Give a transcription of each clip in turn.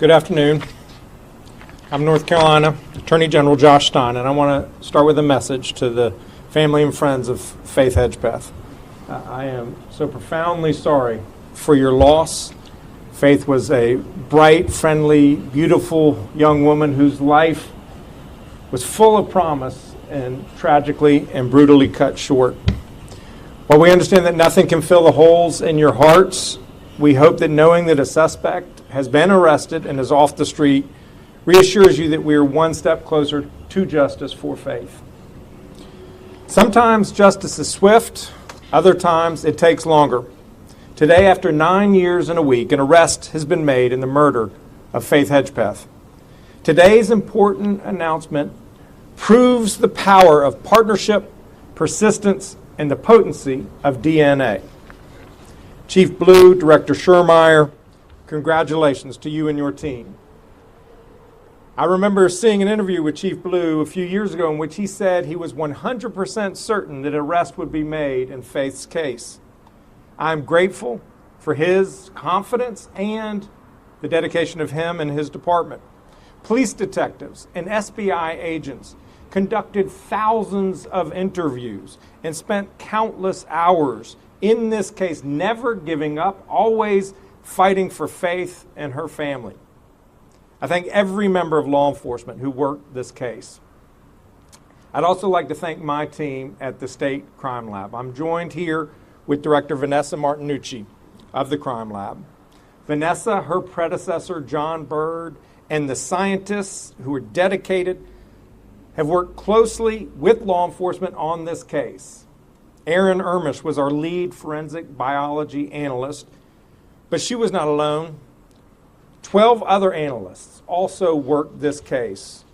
Good afternoon. I'm North Carolina Attorney General Josh Stein, and I want to start with a message to the family and friends of Faith Hedgepeth. I am so profoundly sorry for your loss. Faith was a bright, friendly, beautiful young woman whose life was full of promise and tragically and brutally cut short. While we understand that nothing can fill the holes in your hearts, we hope that knowing that a suspect has been arrested and is off the street reassures you that we are one step closer to justice for Faith. Sometimes justice is swift, other times it takes longer. Today, after 9 years and a week, an arrest has been made in the murder of Faith Hedgepeth. Today's important announcement proves the power of partnership, persistence, and the potency of DNA. Chief Blue, Director Schurmeyer, congratulations to you and your team. I remember seeing an interview with Chief Blue a few years ago in which he said he was 100% certain that an arrest would be made in Faith's case. I'm grateful for his confidence and the dedication of him and his department. Police detectives and SBI agents conducted thousands of interviews and spent countless hours in this case, never giving up, always fighting for Faith and her family. I thank every member of law enforcement who worked this case. I'd also like to thank my team at the State Crime Lab. I'm joined here with Director Vanessa Martinucci of the Crime Lab. Vanessa, her predecessor, John Bird, and the scientists who are dedicated have worked closely with law enforcement on this case. Erin Ermish was our lead forensic biology analyst, but she was not alone. 12 other analysts also worked this case.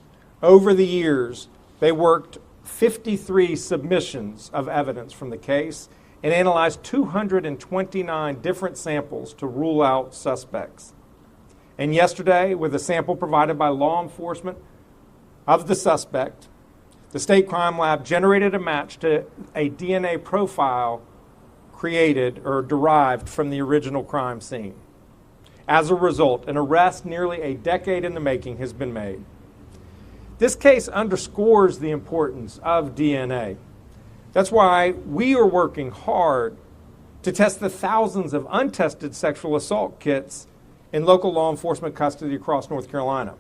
Over the years, they worked 53 submissions of evidence from the case and analyzed 229 different samples to rule out suspects. And yesterday, with a sample provided by law enforcement of the suspect, the State Crime Lab generated a match to a DNA profile created or derived from the original crime scene. As a result, an arrest nearly a decade in the making has been made. This case underscores the importance of DNA. That's why we are working hard to test the thousands of untested sexual assault kits in local law enforcement custody across North Carolina.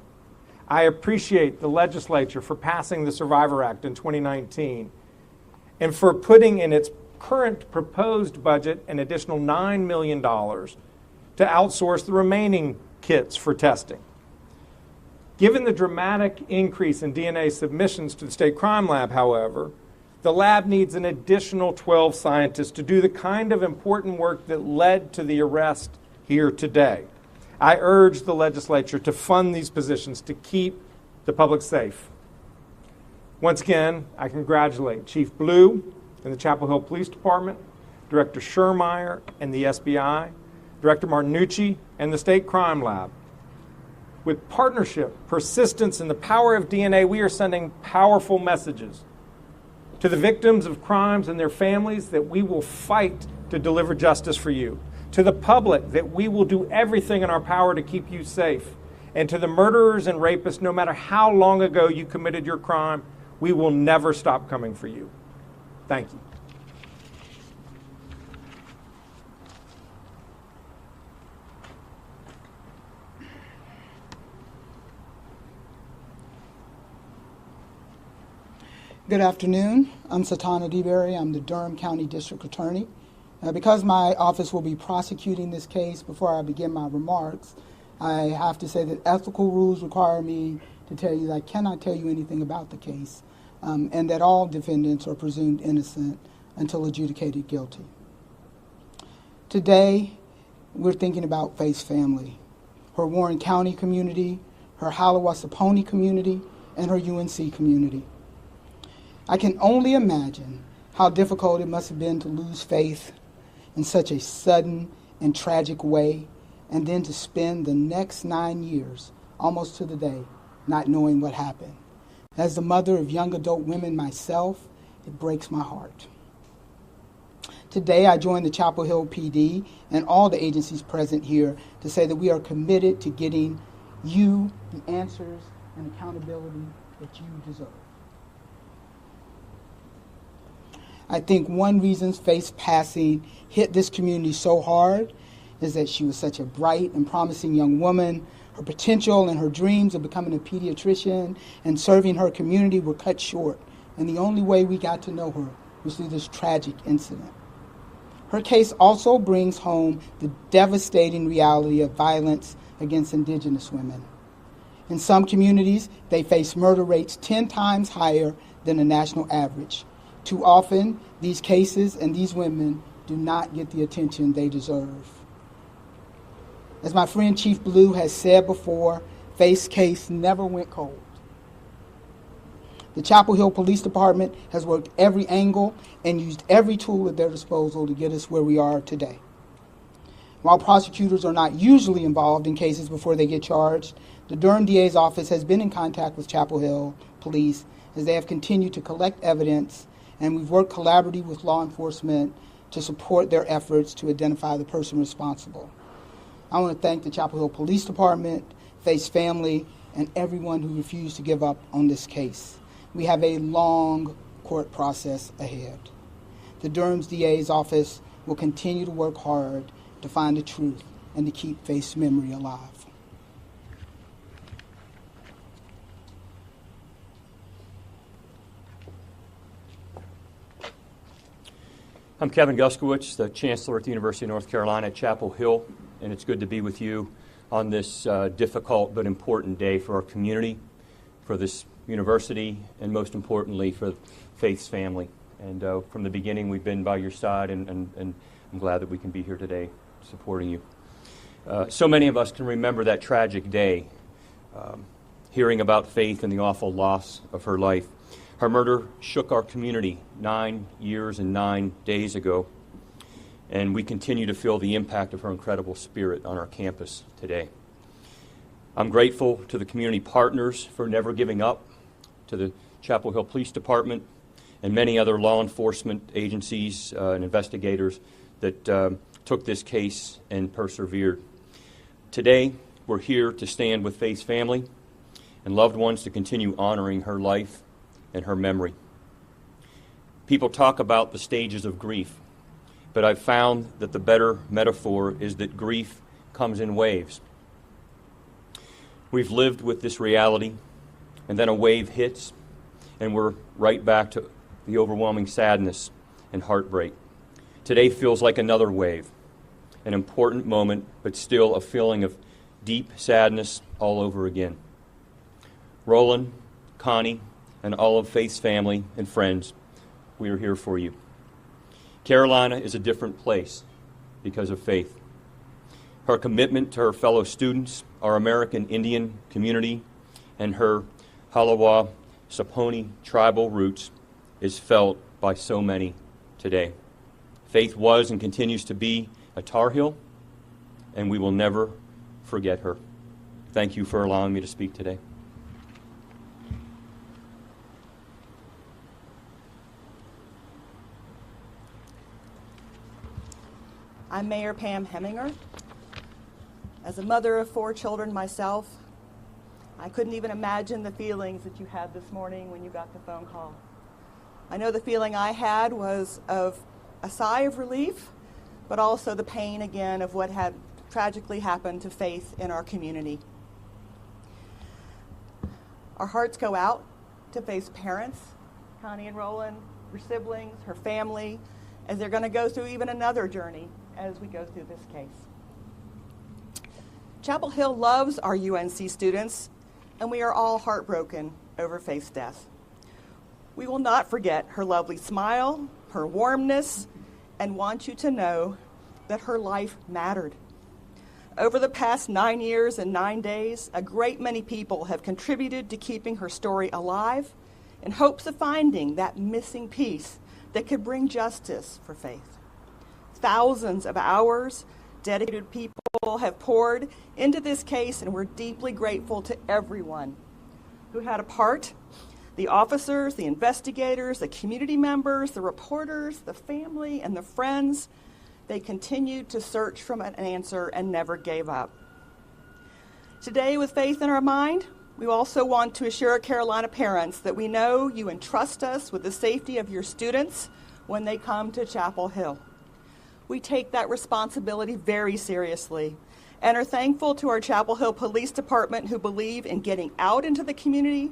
I appreciate the legislature for passing the Survivor Act in 2019 and for putting in its current proposed budget an additional $9 million to outsource the remaining kits for testing. Given the dramatic increase in DNA submissions to the State Crime Lab, however, the lab needs an additional 12 scientists to do the kind of important work that led to the arrest here today. I urge the legislature to fund these positions to keep the public safe. Once again, I congratulate Chief Blue and the Chapel Hill Police Department, Director Schurmeyer and the SBI, Director Martinucci and the State Crime Lab. With partnership, persistence, and the power of DNA, we are sending powerful messages to the victims of crimes and their families that we will fight to deliver justice for you. To the public, that we will do everything in our power to keep you safe. And to the murderers and rapists, no matter how long ago you committed your crime, we will never stop coming for you. Thank you. Good afternoon. I'm Satana DeBerry. I'm the Durham County District Attorney. Because my office will be prosecuting this case, before I begin my remarks, I have to say that ethical rules require me to tell you that I cannot tell you anything about the case, and that all defendants are presumed innocent until adjudicated guilty. Today, we're thinking about Faith's family, her Warren County community, her Hallowasaponi community, and her UNC community. I can only imagine how difficult it must have been to lose Faith in such a sudden and tragic way, and then to spend the next 9 years, almost to the day, not knowing what happened. As the mother of young adult women myself, it breaks my heart. Today, I join the Chapel Hill PD and all the agencies present here to say that we are committed to getting you the answers and accountability that you deserve. I think one reason Faith's passing hit this community so hard is that she was such a bright and promising young woman. Her potential and her dreams of becoming a pediatrician and serving her community were cut short, and the only way we got to know her was through this tragic incident. Her case also brings home the devastating reality of violence against Indigenous women. In some communities, they face murder rates 10 times higher than the national average. Too often, these cases and these women do not get the attention they deserve. As my friend Chief Blue has said before, Faith's case never went cold. The Chapel Hill Police Department has worked every angle and used every tool at their disposal to get us where we are today. While prosecutors are not usually involved in cases before they get charged, the Durham DA's office has been in contact with Chapel Hill Police as they have continued to collect evidence, and we've worked collaboratively with law enforcement to support their efforts to identify the person responsible. I want to thank the Chapel Hill Police Department, Faith's family, and everyone who refused to give up on this case. We have a long court process ahead. The Durham's DA's office will continue to work hard to find the truth and to keep Faith's memory alive. I'm Kevin Guskowitz, the Chancellor at the University of North Carolina at Chapel Hill, and it's good to be with you on this difficult but important day for our community, for this university, and most importantly for Faith's family. And from the beginning, we've been by your side, and I'm glad that we can be here today supporting you. So many of us can remember that tragic day, hearing about Faith and the awful loss of her life. Her murder shook our community 9 years and 9 days ago, and we continue to feel the impact of her incredible spirit on our campus today. I'm grateful to the community partners for never giving up, to the Chapel Hill Police Department, and many other law enforcement agencies and investigators that took this case and persevered. Today, we're here to stand with Faith's family and loved ones to continue honoring her life and her memory. People talk about the stages of grief, but I've found that the better metaphor is that grief comes in waves. We've lived with this reality, and then a wave hits, and we're right back to the overwhelming sadness and heartbreak. Today feels like another wave, an important moment, but still a feeling of deep sadness all over again. Roland, Connie, and all of Faith's family and friends, we are here for you. Carolina is a different place because of Faith. Her commitment to her fellow students, our American Indian community, and her Halawa Saponi tribal roots is felt by so many today. Faith was and continues to be a Tar Heel, and we will never forget her. Thank you for allowing me to speak today. I'm Mayor Pam Heminger. As a mother of 4 children myself, I couldn't even imagine the feelings that you had this morning when you got the phone call. I know the feeling I had was of a sigh of relief, but also the pain again of what had tragically happened to Faith in our community. Our hearts go out to Faith's parents, Connie and Roland, her siblings, her family, as they're going to go through even another journey as we go through this case. Chapel Hill loves our UNC students, and we are all heartbroken over Faith's death. We will not forget her lovely smile, her warmness, and want you to know that her life mattered. Over the past 9 years and 9 days, a great many people have contributed to keeping her story alive in hopes of finding that missing piece that could bring justice for Faith. Thousands of hours, dedicated people have poured into this case, and we're deeply grateful to everyone who had a part, the officers, the investigators, the community members, the reporters, the family, and the friends. They continued to search for an answer and never gave up. Today, with faith in our mind, we also want to assure Carolina parents that we know you entrust us with the safety of your students when they come to Chapel Hill. We take that responsibility very seriously and are thankful to our Chapel Hill Police Department who believe in getting out into the community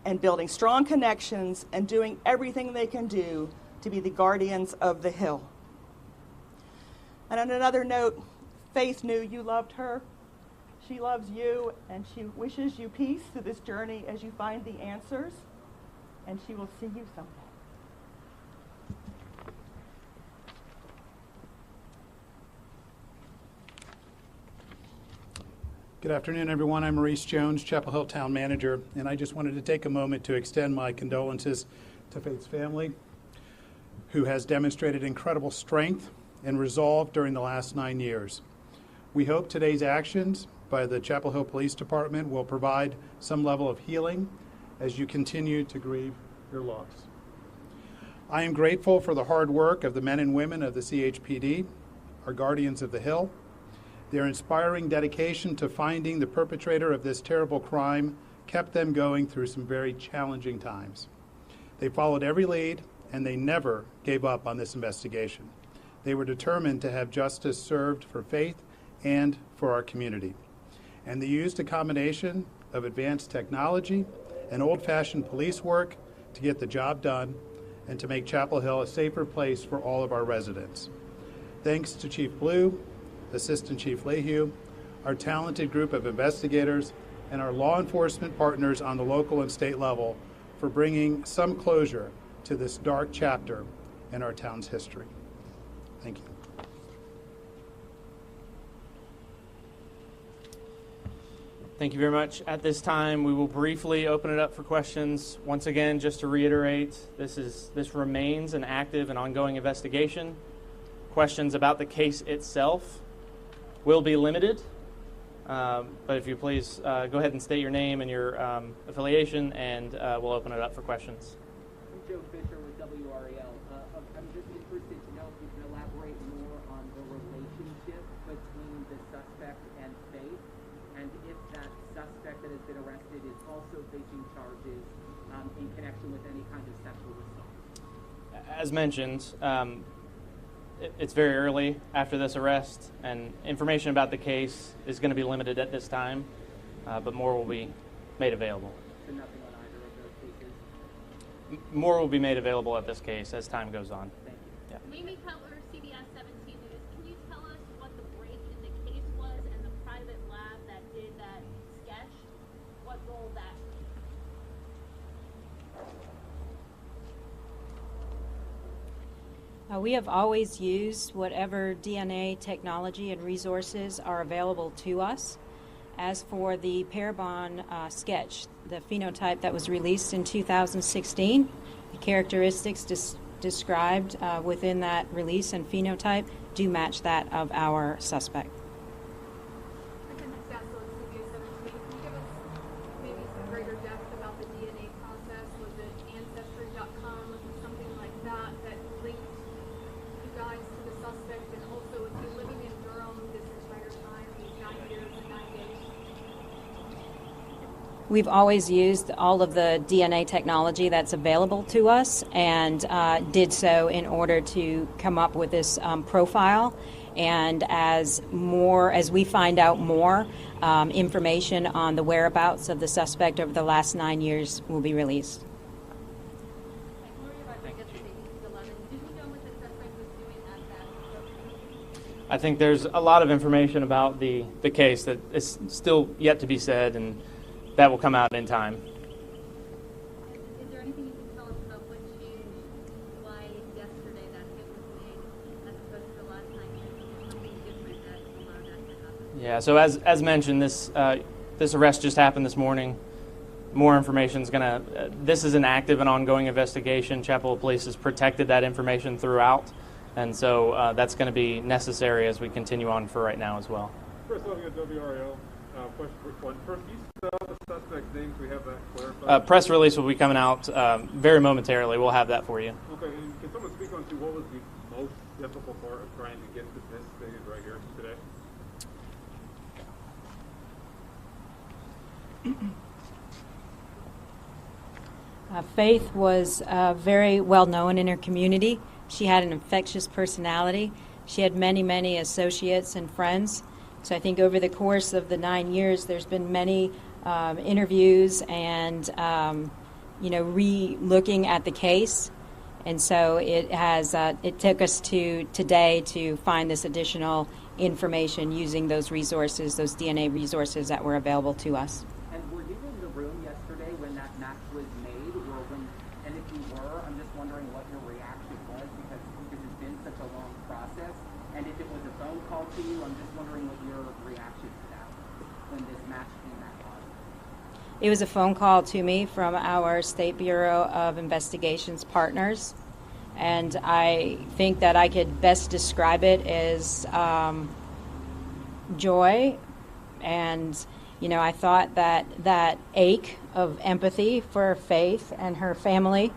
and building strong connections and doing everything they can do to be the guardians of the Hill. And on another note, Faith knew you loved her. She loves you, and she wishes you peace through this journey as you find the answers, and she will see you someday. Good afternoon, everyone. I'm Maurice Jones, Chapel Hill Town Manager, and I just wanted to take a moment to extend my condolences to Faith's family, who has demonstrated incredible strength and resolve during the last 9 years. We hope today's actions by the Chapel Hill Police Department will provide some level of healing as you continue to grieve your loss. I am grateful for the hard work of the men and women of the CHPD, our guardians of the Hill. Their inspiring dedication to finding the perpetrator of this terrible crime kept them going through some very challenging times. They followed every lead, and they never gave up on this investigation. They were determined to have justice served for Faith and for our community. And they used a combination of advanced technology and old-fashioned police work to get the job done and to make Chapel Hill a safer place for all of our residents. Thanks to Chief Blue, Assistant Chief Lehue, our talented group of investigators, and our law enforcement partners on the local and state level for bringing some closure to this dark chapter in our town's history. Thank you. Thank you very much. At this time, we will briefly open it up for questions. Once again, just to reiterate, this remains an active and ongoing investigation. Questions about the case itself will be limited, but if you please go ahead and state your name and your affiliation, and we'll open it up for questions. I'm Joe Fisher with WRAL. I'm just interested to know if you can elaborate more on the relationship between the suspect and Faith, and if that suspect that has been arrested is also facing charges in connection with any kind of sexual assault. As mentioned, it's very early after this arrest, and information about the case is going to be limited at this time, but more will be made available. So nothing on either of those cases? More will be made available at this case as time goes on. Thank you. Yeah. Mimi Cutler, CBS 17 News. Can you tell us what the break in the case was and the private lab that did that sketch? What role that We have always used whatever DNA technology and resources are available to us. As for the Parabon sketch, the phenotype that was released in 2016, the characteristics described within that release and phenotype do match that of our suspect. Can you give us maybe some greater depth about the DNA process? Was it Ancestry.com? Was it something like that that linked you guys to the suspect? And also, if you're living in Durham this entire time, 9 years and 9 days? We've always used all of the DNA technology that's available to us, and did so in order to come up with this profile. And as we find out more information on the whereabouts of the suspect over the last 9 years will be released. I think there's a lot of information about the case that is still yet to be said, and that will come out in time. Is there anything you can tell us about what changed, why yesterday that hit was made, as opposed to the last 9 years? Something different that allowed that to happen? Yeah, so as mentioned, this arrest just happened this morning. More information is going to, this is an active and ongoing investigation. Chapel Hill Police has protected that information throughout, and so that's going to be necessary as we continue on for right now as well. First, looking at WRAL, question for one. First, can you spell the suspect's name so we have that clarified? Press release will be coming out very momentarily. We'll have that for you. Okay, and can someone speak on to what was the most difficult part of trying to get to this stage right here today? Faith was very well known in her community. She had an infectious personality. She had many, many associates and friends. So I think over the course of the 9 years, there's been many interviews and, re-looking at the case. And so it took us to today to find this additional information using those resources, those DNA resources that were available to us. And were you in the room yesterday when that match was made, or when? And if you were, I'm just wondering what your reaction was because it's been such a long process. And if it was a phone call to you, I'm just wondering what your reaction to that was when this match came back on. It was a phone call to me from our State Bureau of Investigations partners, and I think that I could best describe it as joy. And, I thought that ache of empathy for Faith and her family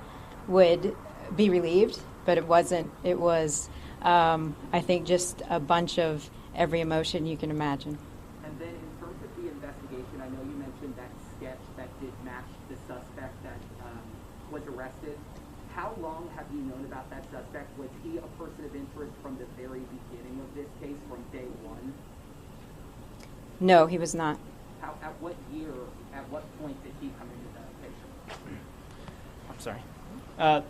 would be relieved, but it wasn't. It was, I think, just a bunch of every emotion you can imagine. And then in terms of the investigation, I know you mentioned that sketch that did match the suspect that was arrested. How long have you known about that suspect? Was he a person of interest from the very beginning of this case, from day one? No, he was not. At what year, at what point did he come into the picture? I'm sorry.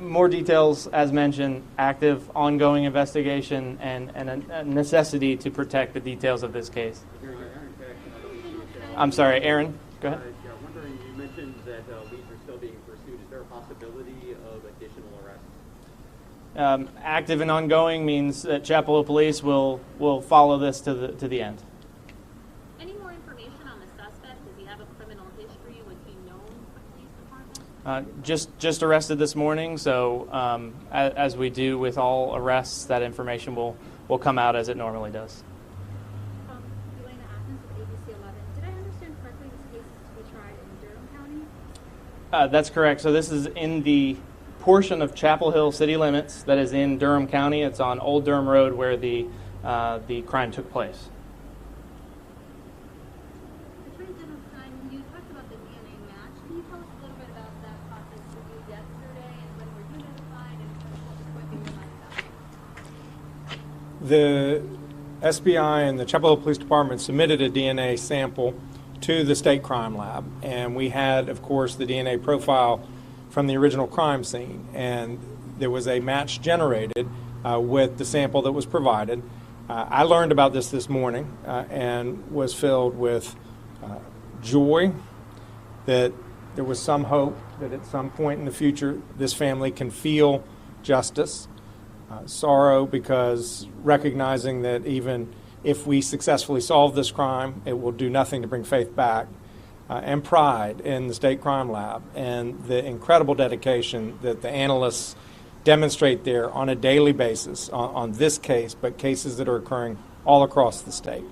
More details, as mentioned, active, ongoing investigation, and a necessity to protect the details of this case. I'm sorry, Aaron, go ahead. I'm wondering, you mentioned that leads are still being pursued. Is there a possibility of additional arrests? Active and ongoing means that Chapel Hill Police will follow this to the end. Any more information on the suspect? Does he have a criminal history? Was he known for the police department? Just arrested this morning, so as we do with all arrests, that information will come out as it normally does. Elena Athens with ABC 11. Did I understand correctly this case is to be tried in Durham County? That's correct. So this is in the portion of Chapel Hill city limits that is in Durham County. It's on Old Durham Road where the crime took place. Attorney General Stein, when you talked about the DNA match, can you tell us a little bit about that process you did yesterday and when were you notified and what was going through your mind about it? The SBI and the Chapel Hill Police Department submitted a DNA sample to the state crime lab, and we had, of course, the DNA profile from the original crime scene, and there was a match generated with the sample that was provided. I learned about this morning and was filled with joy that there was some hope that at some point in the future this family can feel justice. Sorrow because recognizing that even if we successfully solve this crime, it will do nothing to bring Faith back. And pride in the state crime lab and the incredible dedication that the analysts demonstrate there on a daily basis on this case, but cases that are occurring all across the state.